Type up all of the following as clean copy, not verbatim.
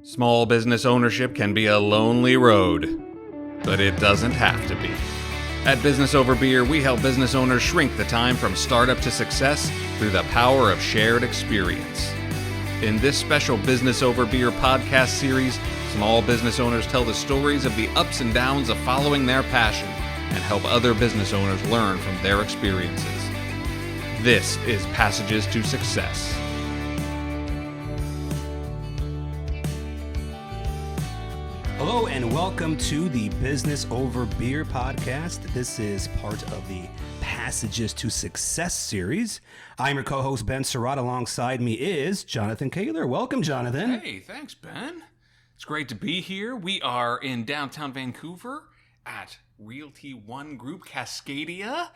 Small business ownership can be a lonely road, but it doesn't have to be. At Business Over Beer, we help business owners shrink the time from startup to success through the power of shared experience. In this special Business Over Beer podcast series, small business owners tell the stories of the ups and downs of following their passion and help other business owners learn from their experiences. This is Passages to Success. Hello and welcome to the Business Over Beer podcast. This is part of the Passages to Success series. I'm your co-host, Ben Surratt. Alongside me is Jonathan Kaler. Welcome, Jonathan. Hey, thanks, Ben. It's great to be here. We are in downtown Vancouver at Realty One Group Cascadia.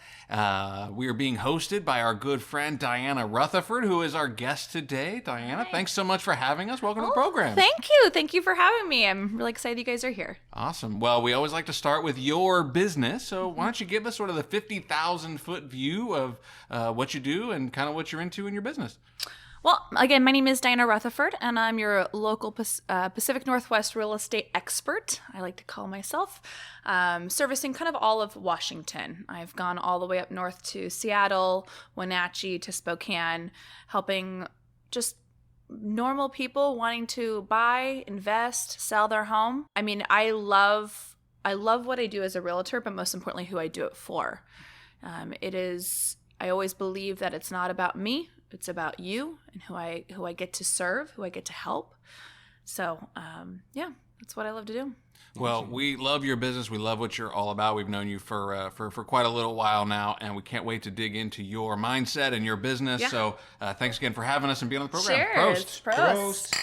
We are being hosted by our good friend Diana Rutherford, who is our guest today. Diana, Hi. Thanks so much for having us. Welcome to the program. Thank you. Thank you for having me. I'm really excited you guys are here. Awesome. Well, we always like to start with your business. So why don't you give us sort of the 50,000 foot view of what you do and kind of what you're into in your business? Well, again, my name is Diana Rutherford, and I'm your local Pacific Northwest real estate expert, I like to call myself, servicing kind of all of Washington. I've gone all the way up north to Seattle, Wenatchee, to Spokane, helping just normal people wanting to buy, invest, sell their home. I mean, I love what I do as a realtor, but most importantly, who I do it for. I always believe that it's not about me. It's about you and who I get to serve, who I get to help. So, that's what I love to do. Well, we love your business. We love what you're all about. We've known you for quite a little while now, and we can't wait to dig into your mindset and your business. Yeah. So, thanks again for having us and being on the program. Cheers. Prost.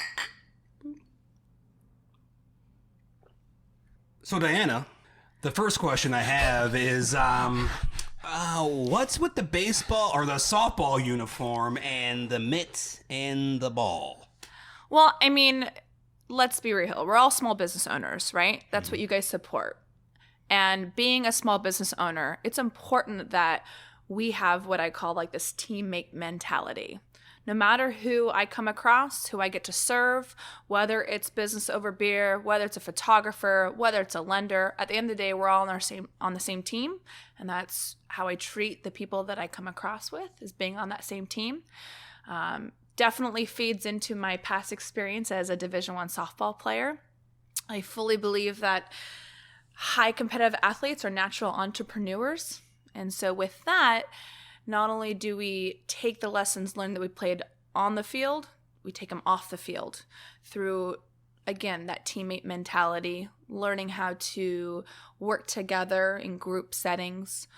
So, Diana, the first question I have is, what's with the baseball or the softball uniform and the mitt and the ball? Well, I mean, let's be real. We're all small business owners, right? That's what you guys support. And being a small business owner, it's important that we have what I call like this teammate mentality. No matter who I come across, who I get to serve, whether it's Business Over Beer, whether it's a photographer, whether it's a lender, at the end of the day, we're all on the same team. And that's how I treat the people that I come across with, is being on that same team. Definitely feeds into my past experience as a Division I softball player. I fully believe that high competitive athletes are natural entrepreneurs. And so with that, not only do we take the lessons learned that we played on the field, we take them off the field through, again, that teammate mentality, learning how to work together in group settings,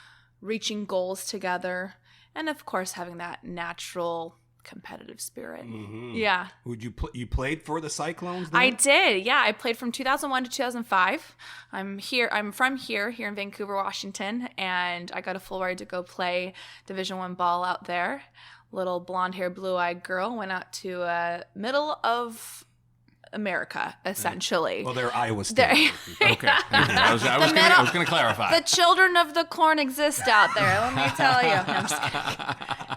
reaching goals together, and of course having that natural competitive spirit. Mm-hmm. Yeah. You played for the Cyclones then? I did. Yeah, I played from 2001 to 2005. I'm from here in Vancouver, Washington, and I got a full ride to go play Division I ball out there. Little blonde-haired, blue-eyed girl went out to middle of America, essentially. Well, they're Iowa State. Okay. I was going to clarify. The children of the corn exist out there, let me tell you. No, I'm just kidding.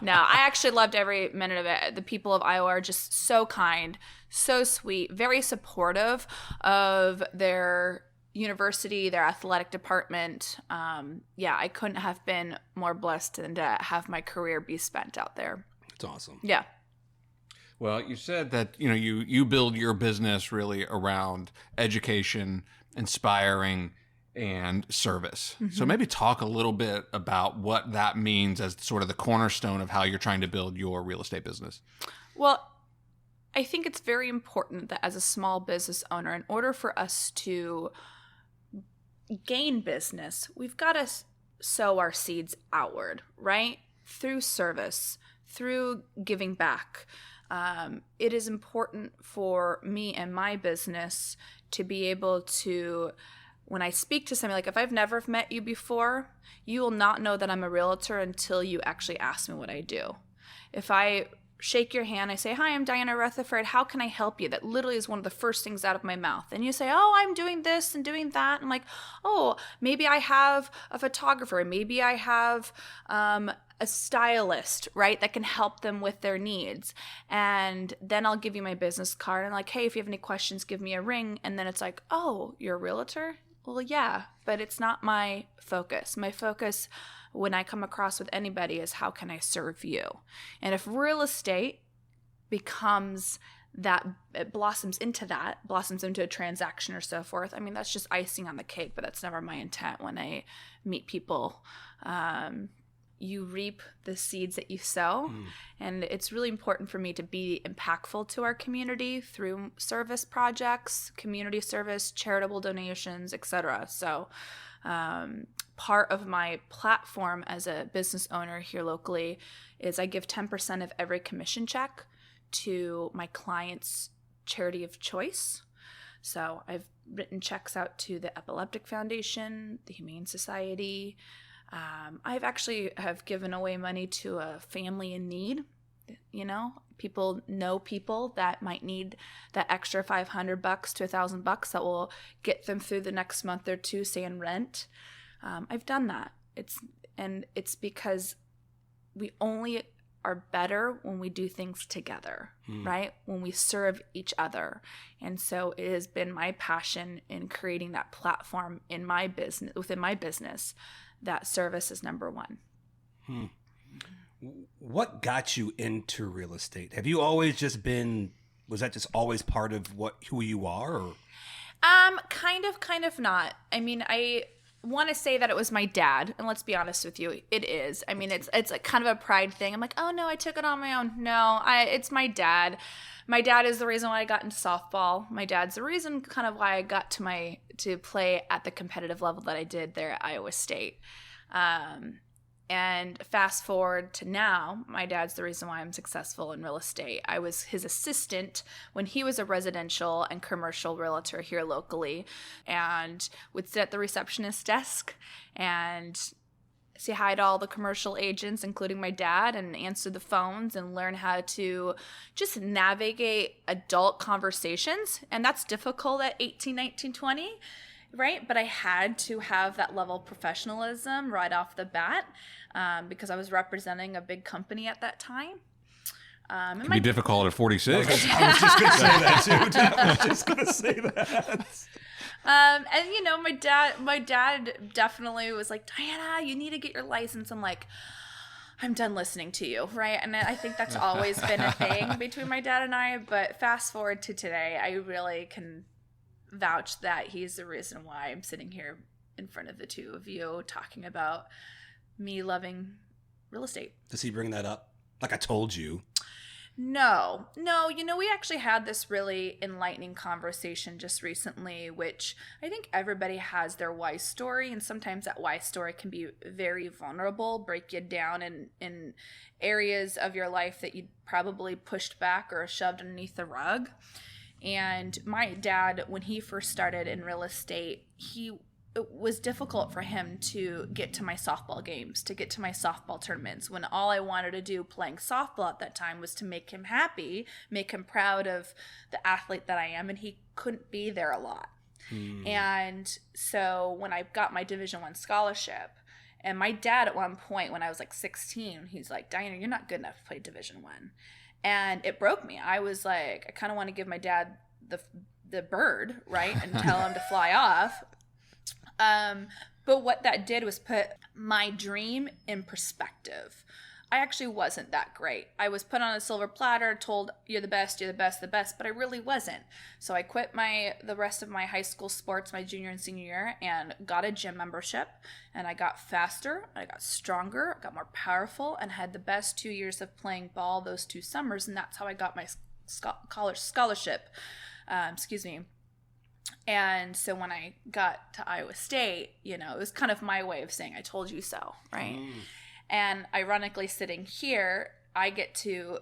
No, I actually loved every minute of it. The people of Iowa are just so kind, so sweet, very supportive of their university, their athletic department. I couldn't have been more blessed than to have my career be spent out there. It's awesome. Yeah. Well, you said that, you build your business really around education, inspiring, and service. Mm-hmm. So maybe talk a little bit about what that means as sort of the cornerstone of how you're trying to build your real estate business. Well, I think it's very important that as a small business owner, in order for us to gain business, we've got to sow our seeds outward, right? Through service, through giving back. It is important for me and my business to be able to, when I speak to somebody, like if I've never met you before, you will not know that I'm a realtor until you actually ask me what I do. If I shake your hand. I say, hi, I'm Diana Rutherford. How can I help you? That literally is one of the first things out of my mouth. And you say, oh, I'm doing this and doing that. I'm like, oh, maybe I have a photographer. Maybe I have a stylist, right, that can help them with their needs. And then I'll give you my business card. And like, hey, if you have any questions, give me a ring. And then it's like, oh, you're a realtor? Well, yeah, but it's not my focus. My focus when I come across with anybody is how can I serve you? And if real estate becomes that, it blossoms into a transaction or so forth, I mean, that's just icing on the cake, but that's never my intent when I meet people. You reap the seeds that you sow. And it's really important for me to be impactful to our community through service projects, community service, charitable donations, etc. So part of my platform as a business owner here locally is I give 10% of every commission check to my clients' charity of choice. So I've written checks out to the Epileptic Foundation, the Humane Society. I've actually have given away money to a family in need. You know people that might need that extra $500 to $1,000 that will get them through the next month or two, say in rent. I've done that. It's because we only are better when we do things together, right? When we serve each other. And so it has been my passion in creating that platform in my business, within my business, that service is number one. What got you into real estate? Have you always just been, was that just always part of who you are? Or? Kind of not. I mean, I want to say that it was my dad, and let's be honest with you, it is. I mean, it's a kind of a pride thing. I'm like, oh no, I took it on my own. No, it's my dad. My dad is the reason why I got into softball. My dad's the reason kind of why I got to play at the competitive level that I did there at Iowa State. And fast forward to now, my dad's the reason why I'm successful in real estate. I was his assistant when he was a residential and commercial realtor here locally, and would sit at the receptionist desk and say hi to all the commercial agents, including my dad, and answer the phones and learn how to just navigate adult conversations. And that's difficult at 18, 19, 20. Right? But I had to have that level of professionalism right off the bat because I was representing a big company at that time. It can be difficult at 46. I was just going to say that too. I was just going to say that. And you know, my dad definitely was like, Diana, you need to get your license. I'm like, I'm done listening to you, right? And I think that's always been a thing between my dad and I. But fast forward to today, I really can vouch that he's the reason why I'm sitting here in front of the two of you talking about me loving real estate. Does he bring that up? Like I told you. No, you know, we actually had this really enlightening conversation just recently, which I think everybody has their why story, and sometimes that why story can be very vulnerable, break you down in areas of your life that you probably pushed back or shoved underneath the rug. And my dad, when he first started in real estate, it was difficult for him to get to my softball games, to get to my softball tournaments, when all I wanted to do playing softball at that time was to make him happy, make him proud of the athlete that I am, and he couldn't be there a lot. And so when I got my Division I scholarship, and my dad at one point when I was like 16, he's like, Diana, you're not good enough to play Division I. And it broke me. I was like, I kind of want to give my dad the bird, right, and tell him to fly off. But what that did was put my dream in perspective. I actually wasn't that great. I was put on a silver platter, told you're the best, but I really wasn't. So I quit the rest of my high school sports, my junior and senior year, and got a gym membership. And I got faster, I got stronger, I got more powerful, and had the best 2 years of playing ball those 2 summers. And that's how I got my college scholarship. And so when I got to Iowa State, you know, it was kind of my way of saying, I told you so, right? And ironically, sitting here, I get to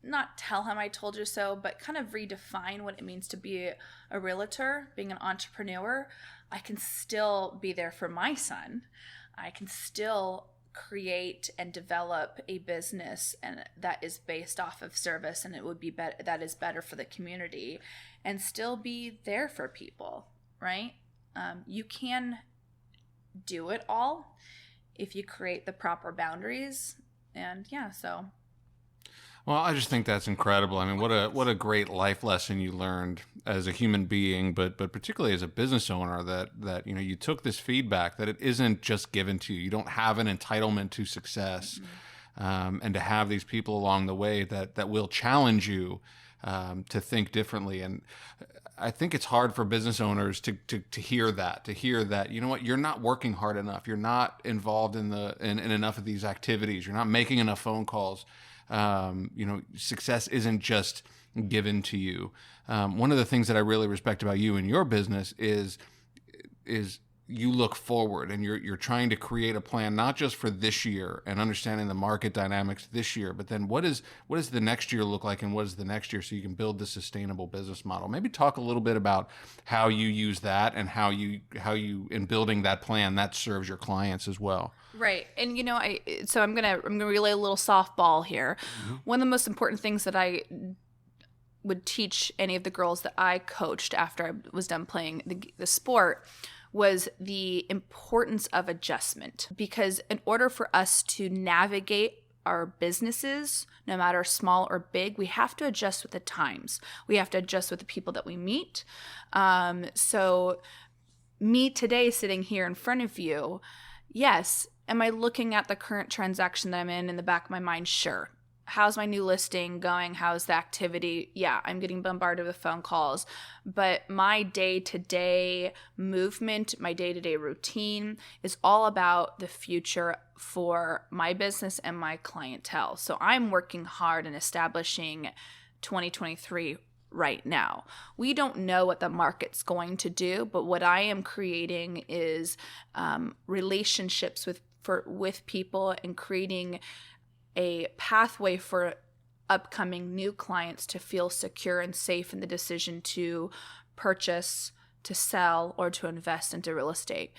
not tell him I told you so, but kind of redefine what it means to be a realtor, being an entrepreneur. I can still be there for my son. I can still create and develop a business and that is based off of service, and it would be that is better for the community, and still be there for people, right? You can do it all if you create the proper boundaries. And so. Well, I just think that's incredible. I mean, what a great life lesson you learned as a human being, but particularly as a business owner, that you took this feedback, that it isn't just given to you. You don't have an entitlement to success, and to have these people along the way that will challenge you to think differently. And I think it's hard for business owners to hear that, you know what, you're not working hard enough. You're not involved in enough of these activities. You're not making enough phone calls. Success isn't just given to you. One of the things that I really respect about you and your business is you look forward, and you're trying to create a plan, not just for this year and understanding the market dynamics this year, but then what does the next year look like, and what is the next year, so you can build the sustainable business model. Maybe talk a little bit about how you use that, and how you in building that plan that serves your clients as well. Right. And I'm gonna relay a little softball here. Mm-hmm. One of the most important things that I would teach any of the girls that I coached after I was done playing the sport was the importance of adjustment. Because in order for us to navigate our businesses, no matter small or big, we have to adjust with the times. We have to adjust with the people that we meet. So me today sitting here in front of you, yes, am I looking at the current transaction that I'm in the back of my mind? Sure. How's my new listing going? How's the activity? Yeah, I'm getting bombarded with phone calls. But my day-to-day movement, my day-to-day routine is all about the future for my business and my clientele. So I'm working hard in establishing 2023 right now. We don't know what the market's going to do, but what I am creating is relationships with people, and creating a pathway for upcoming new clients to feel secure and safe in the decision to purchase, to sell, or to invest into real estate.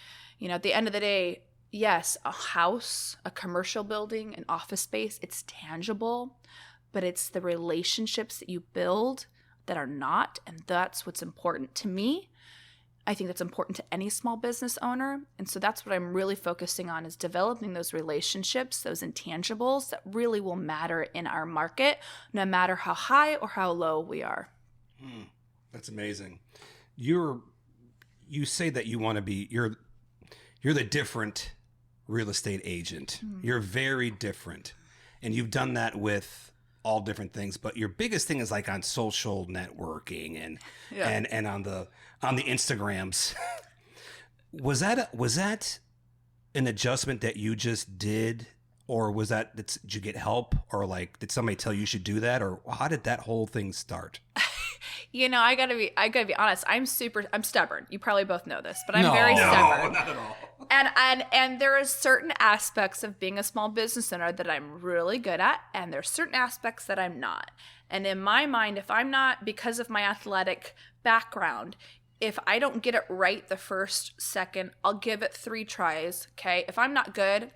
At the end of the day, yes, a house, a commercial building, an office space, it's tangible, but it's the relationships that you build that are not, and that's what's important to me. I think that's important to any small business owner. And so that's what I'm really focusing on, is developing those relationships, those intangibles that really will matter in our market, no matter how high or how low we are. That's amazing. You say that you want to be, you're the different real estate agent. You're very different. And you've done that with all different things, but your biggest thing is like on social networking and on the Instagrams. Was that an adjustment that you just did, or did you get help, or like did somebody tell you should do that, or how did that whole thing start? I gotta be honest. I'm stubborn. You probably both know this, but I'm very stubborn. No, not at all. And there are certain aspects of being a small business owner that I'm really good at, and there's certain aspects that I'm not. And in my mind, if I'm not, because of my athletic background, if I don't get it right the first second, I'll give it 3 tries. Okay. If I'm not good,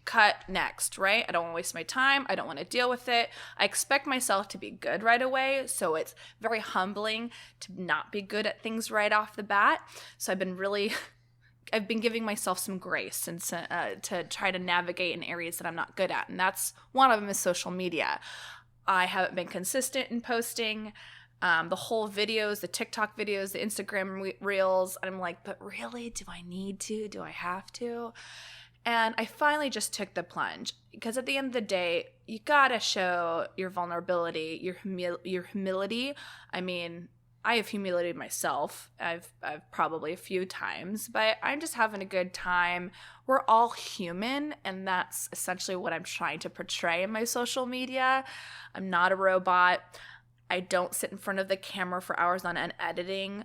cut next, right? I don't want to waste my time. I don't want to deal with it. I expect myself to be good right away. So it's very humbling to not be good at things right off the bat. So I've been giving myself some grace and to try to navigate in areas that I'm not good at. And that's one of them is social media. I haven't been consistent in posting the whole videos, the TikTok videos, the Instagram reels. I'm like, but really, do I need to? Do I have to? And I finally just took the plunge, because at the end of the day, you gotta show your vulnerability, your humility. I mean, I have humiliated myself. I've probably a few times, but I'm just having a good time. We're all human, and that's essentially what I'm trying to portray in my social media. I'm not a robot. I don't sit in front of the camera for hours on end editing.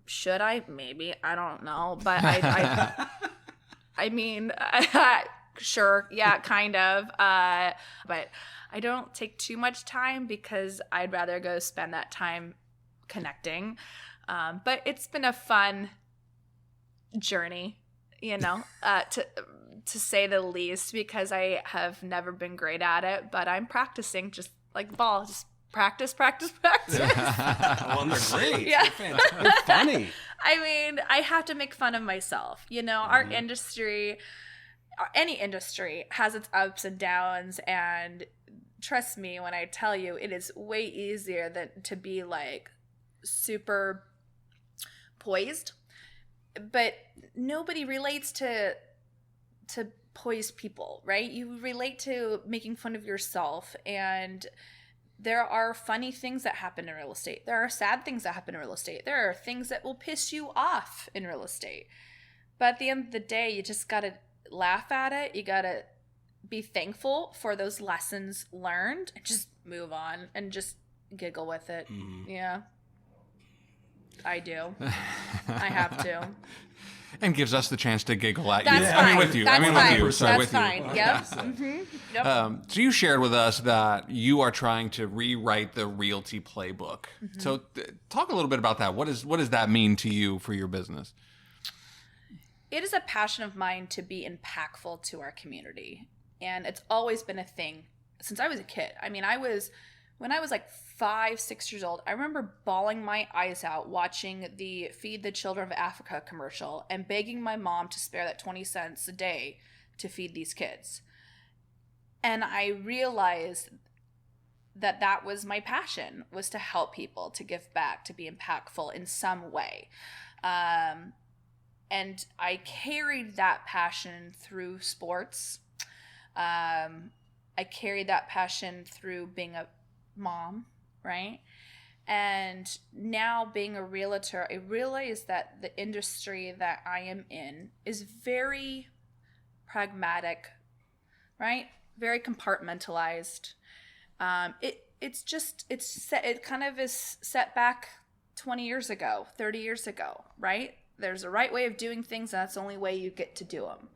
Should I? Maybe. I don't know. But I mean, sure. Yeah, kind of. But I don't take too much time, because I'd rather go spend that time connecting. But it's been a fun journey, to to say the least, because I have never been great at it, but I'm practicing just like ball, just practice. Well, they're great. Yeah. They're funny. I mean, I have to make fun of myself. You know, our industry, any industry has its ups and downs, and trust me when I tell you, it is way easier than to be like super poised. But nobody relates to poised people, right? You relate to making fun of yourself, and there are funny things that happen in real estate. There are sad things that happen in real estate. There are things that will piss you off in real estate. But at the end of the day, you just got to laugh at it. You got to be thankful for those lessons learned and just move on and just giggle with it. Yeah. I do. I have to. And gives us the chance to giggle at you. That's fine. With you. That's fine. With you. Sorry, That's with fine. you. Yep. Mm-hmm. Yep. So you shared with us that you are trying to rewrite the Realty Playbook. So talk a little bit about that. What does that mean to you for your business? It is a passion of mine to be impactful to our community. And it's always been a thing since I was a kid. I mean, when I was like 5, 6 years old, I remember bawling my eyes out watching the Feed the Children of Africa commercial and begging my mom to spare that 20 cents a day to feed these kids. And I realized that was my passion, was to help people, to give back, to be impactful in some way. And I carried that passion through sports. I carried that passion through being a mom, right? And now being a realtor, I realize that the industry that I am in is very pragmatic, right? Very compartmentalized. It kind of is set back 20 years ago, 30 years ago, right? There's a right way of doing things, and that's the only way you get to do them.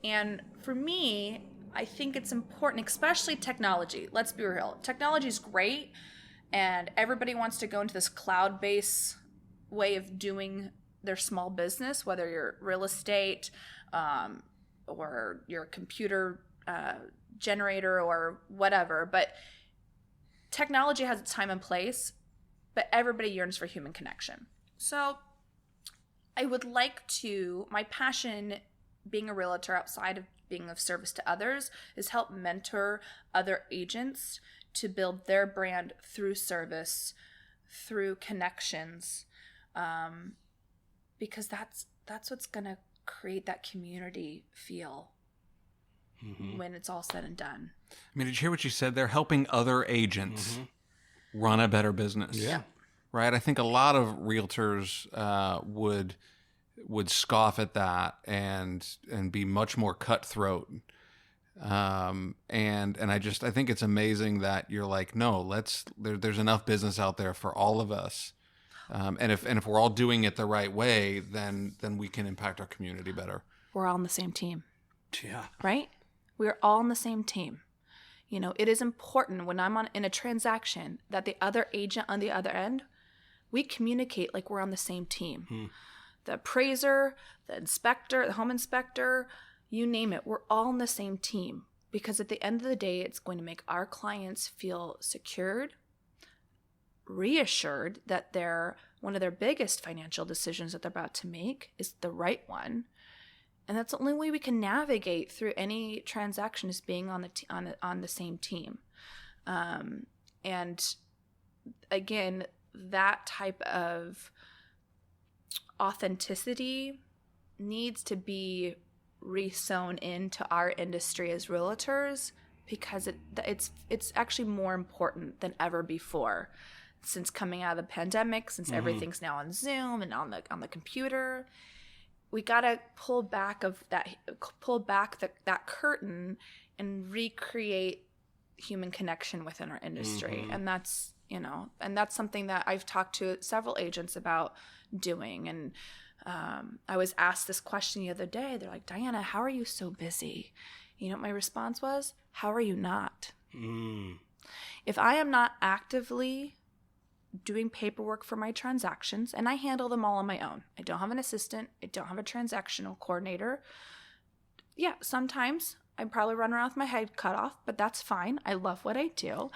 And for me, I think it's important, especially technology. Let's be real. Technology is great, and everybody wants to go into this cloud-based way of doing their small business, whether you're real estate or you're a computer generator or whatever. But technology has its time and place, but everybody yearns for human connection. So I would like to, my passion being a realtor outside of being of service to others is help mentor other agents to build their brand through service, through connections, because that's what's going to create that community feel when it's all said and done. I mean, did you hear what you said there? Helping other agents run a better business. Yeah. Right? I think a lot of realtors would scoff at that and be much more cutthroat. And I think it's amazing that you're like, no, there's enough business out there for all of us. And if we're all doing it the right way, then we can impact our community better. We're all on the same team. Yeah. Right? We're all on the same team. You know, it is important when I'm in a transaction that the other agent on the other end, we communicate like we're on the same team. The appraiser, the inspector, the home inspector, you name it, we're all on the same team. Because at the end of the day, it's going to make our clients feel secured, reassured that one of their biggest financial decisions that they're about to make is the right one. And that's the only way we can navigate through any transaction, is being on the same team. And again, that type of authenticity needs to be re-sewn into our industry as realtors, because it's actually more important than ever before. Since coming out of the pandemic, since everything's now on Zoom and on the computer, we gotta pull back that curtain and recreate human connection within our industry. And that's something that I've talked to several agents about doing. And I was asked this question the other day. They're like, Diana, how are you so busy? You know what my response was? How are you not? If I am not actively doing paperwork for my transactions, and I handle them all on my own. I don't have an assistant. I don't have a transactional coordinator. yeah, sometimes I probably run around with my head cut off, but that's fine. I love what I do.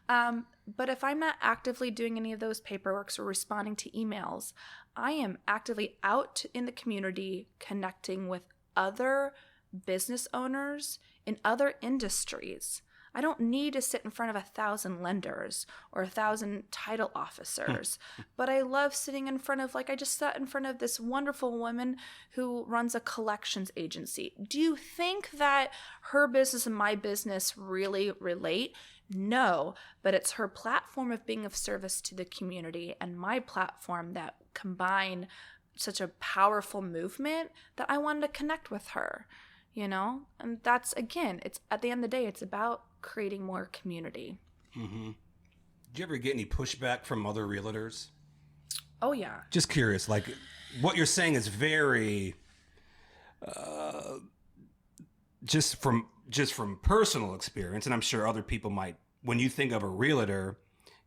But if I'm not actively doing any of those paperworks or responding to emails, I am actively out in the community connecting with other business owners in other industries. I don't need to sit in front of 1,000 lenders or 1,000 title officers, but I love sitting in front of, like I just sat in front of this wonderful woman who runs a collections agency. Do you think that her business and my business really relate? No, but it's her platform of being of service to the community and my platform that combine such a powerful movement that I wanted to connect with her, you know? And that's, again, it's at the end of the day, it's about creating more community. Mm-hmm. Did you ever get any pushback from other realtors? Oh, yeah. Just curious, like what you're saying is very, just from personal experience, and I'm sure other people might, when you think of a realtor,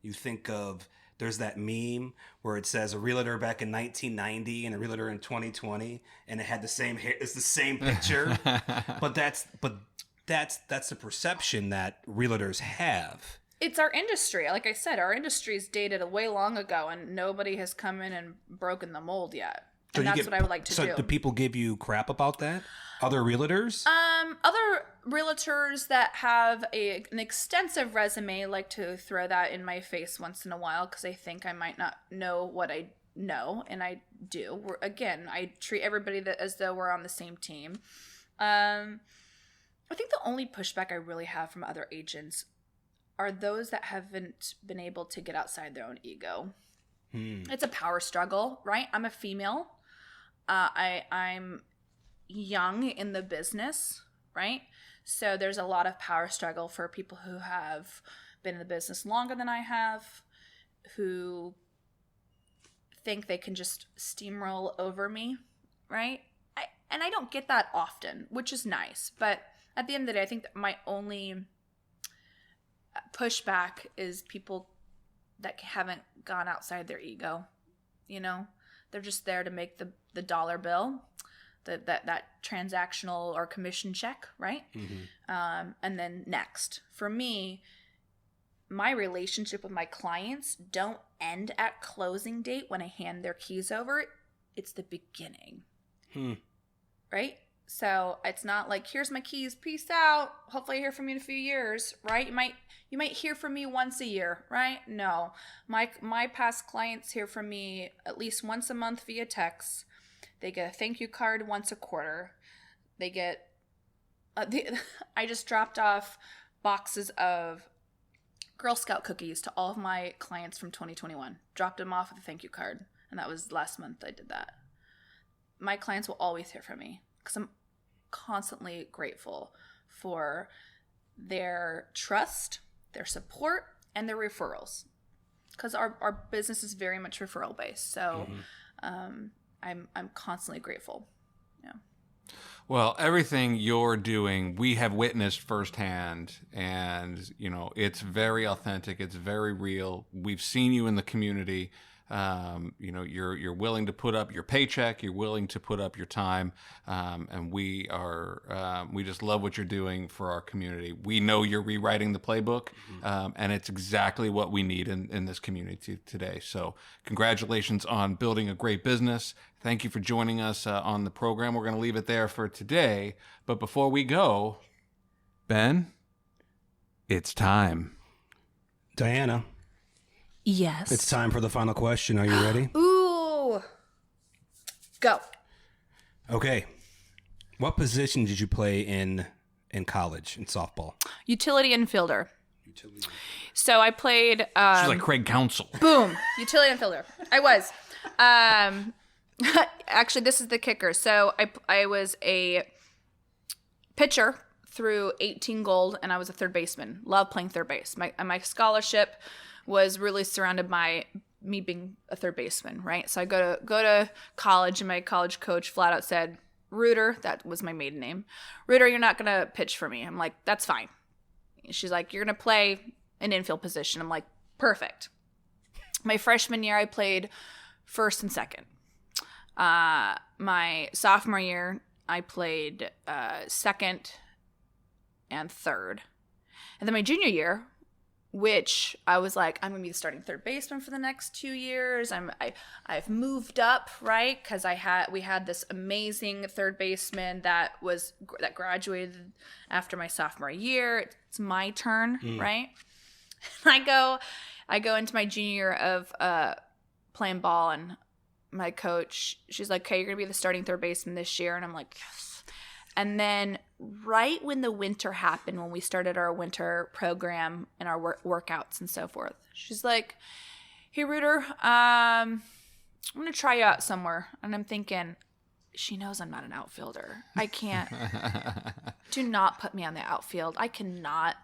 you think of, there's that meme where it says a realtor back in 1990 and a realtor in 2020, and it had the same hair, it's the same picture. but that's the perception that realtors have. It's our industry. Like I said, our industry is dated way long ago, and nobody has come in and broken the mold yet. And that's what I would like to do. So do people give you crap about that? Other realtors? Other realtors that have an extensive resume like to throw that in my face once in a while because I think I might not know what I know, and I do. Again, I treat everybody as though we're on the same team. I think the only pushback I really have from other agents are those that haven't been able to get outside their own ego. It's a power struggle, right? I'm a female. I'm young in the business, right? So there's a lot of power struggle for people who have been in the business longer than I have, who think they can just steamroll over me, right? And I don't get that often, which is nice. But at the end of the day, I think that my only pushback is people that haven't gone outside their ego, you know? They're just there to make the dollar bill, that transactional or commission check, right? Mm-hmm. And then next. For me, my relationship with my clients don't end at closing date when I hand their keys over. It's the beginning, right? So it's not like, here's my keys, peace out. Hopefully I hear from you in a few years, right? You might hear from me once a year, right? No, my past clients hear from me at least once a month via text. They get a thank you card once a quarter. They get, I just dropped off boxes of Girl Scout cookies to all of my clients from 2021. Dropped them off with a thank you card. And that was last month I did that. My clients will always hear from me because I'm constantly grateful for their trust, their support, and their referrals. Because our business is very much referral based. So I'm constantly grateful. Yeah. Well, everything you're doing, we have witnessed firsthand, and you know it's very authentic. It's very real. We've seen you in the community. You know, you're willing to put up your paycheck. You're willing to put up your time, and we just love what you're doing for our community. We know you're rewriting the playbook, and it's exactly what we need in this community today. So, congratulations on building a great business. Thank you for joining us on the program. We're going to leave it there for today. But before we go, Ben, it's time. Diana. Yes. It's time for the final question. Are you ready? Ooh. Go. Okay. What position did you play in college, in softball? Utility infielder. So I played... She's like Craig Counsell. Boom. Utility infielder. I was. Actually, this is the kicker. So I was a pitcher through 18 gold, and I was a third baseman. Love playing third base. My scholarship was really surrounded by me being a third baseman, right? So I go to college, and my college coach flat out said, Rooter, that was my maiden name. Rooter, you're not going to pitch for me. I'm like, that's fine. She's like, you're going to play an infield position. I'm like, perfect. My freshman year, I played first and second. My sophomore year, I played second and third. And then my junior year, which I was like, I'm going to be the starting third baseman for the next 2 years. I've moved up, right? Because we had this amazing third baseman that graduated after my sophomore year. It's my turn, right? I go into my junior year of playing ball, and my coach, she's like, okay, you're going to be the starting third baseman this year. And I'm like, yes. And then right when the winter happened, when we started our winter program and our workouts and so forth, she's like, hey, Reuter, I'm going to try you out somewhere. And I'm thinking, she knows I'm not an outfielder. I can't. Do not put me on the outfield. I cannot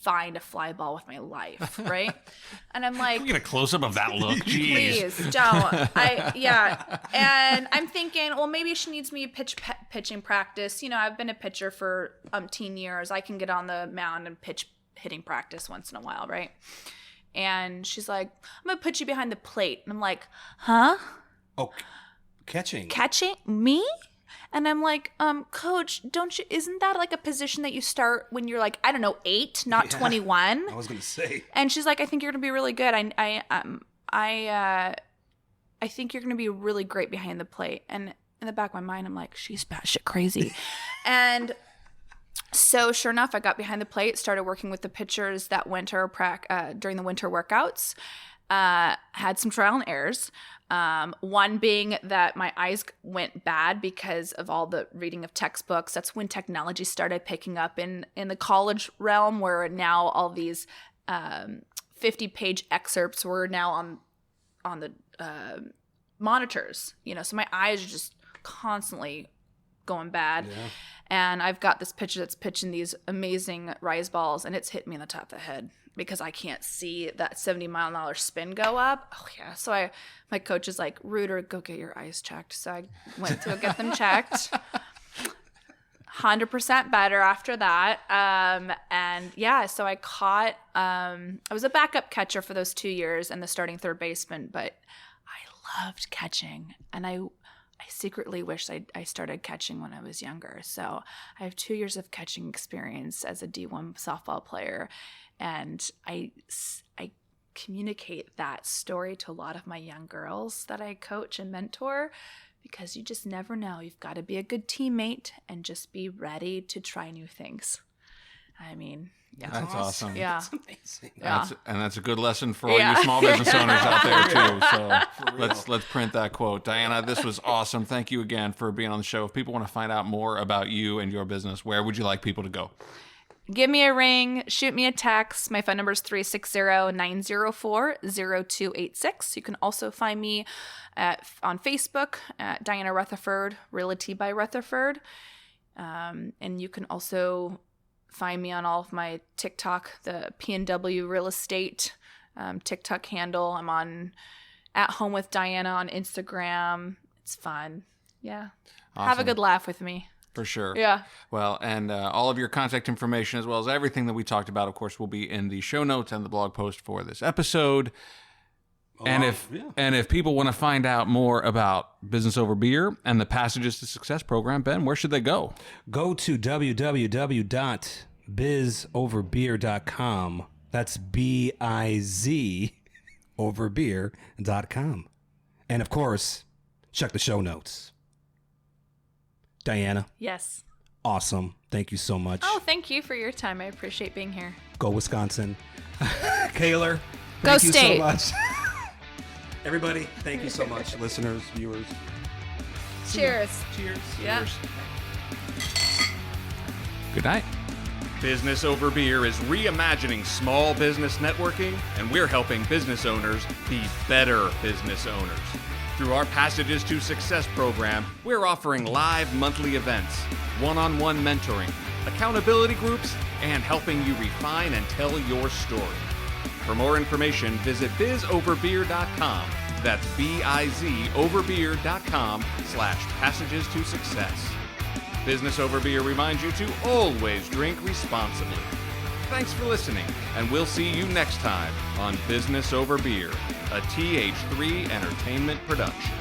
find a fly ball with my life, right? And I'm like, Can we get a close-up of that look? Jeez. Please don't. And I'm thinking, well, maybe she needs me pitching practice. You know, I've been a pitcher for umpteen years. I can get on the mound and pitch hitting practice once in a while, right? And she's like, I'm gonna put you behind the plate. And I'm like, huh? Oh, catching Me? And I'm like, Coach, isn't that like a position that you start when you're like, I don't know, 8, not 21? I was going to say. And she's like, I think you're going to be really good. I think you're going to be really great behind the plate. And in the back of my mind, I'm like, she's batshit crazy. And so sure enough, I got behind the plate, started working with the pitchers that winter during the winter workouts, had some trial and errors. One being that my eyes went bad because of all the reading of textbooks. That's when technology started picking up in the college realm, where now all these 50-page excerpts were now on the monitors. You know, so my eyes are just constantly going bad. Yeah. And I've got this pitcher that's pitching these amazing rise balls, and it's hit me in the top of the head because I can't see that 70-mile-an-hour spin go up. Oh, yeah. So my coach is like, Reuter, go get your eyes checked. So I went to go get them checked. 100% better after that. And yeah, so I was a backup catcher for those 2 years and the starting third baseman, but I loved catching. And I secretly wish I started catching when I was younger. So I have 2 years of catching experience as a D1 softball player. And I communicate that story to a lot of my young girls that I coach and mentor, because you just never know. You've got to be a good teammate and just be ready to try new things. I mean, yeah. That's awesome. Yeah. That's amazing. Yeah. That's a good lesson for all you small business owners out there too. So let's print that quote. Diana, this was awesome. Thank you again for being on the show. If people want to find out more about you and your business, where would you like people to go? Give me a ring, shoot me a text. My phone number is 360-904-0286. You can also find me on Facebook at Diana Rutherford, Realty by Rutherford. And you can also find me on all of my TikTok, the P&W Real Estate TikTok handle. I'm on At Home with Diana on Instagram. It's fun. Yeah. Awesome. Have a good laugh with me. For sure. Yeah. Well, and all of your contact information, as well as everything that we talked about, of course, will be in the show notes and the blog post for this episode. And if people want to find out more about Business Over Beer and the Passages to Success program, Ben, where should they go? Go to www.bizoverbeer.com. That's BIZ overbeer.com. And of course, check the show notes. Diana. Yes. Awesome. Thank you so much. Oh, thank you for your time. I appreciate being here. Go Wisconsin. Kaylor. Go Thank you State. so much. Everybody, thank you so much. Listeners, viewers. Cheers. Cheers. Yeah. Good night. Business Over Beer is reimagining small business networking, and we're helping business owners be better business owners. Through our Passages to Success program, we're offering live monthly events, one-on-one mentoring, accountability groups, and helping you refine and tell your story. For more information, visit bizoverbeer.com. That's bizoverbeer.com/passages to success. Business Over Beer reminds you to always drink responsibly. Thanks for listening, and we'll see you next time on Business Over Beer, a TH3 Entertainment production.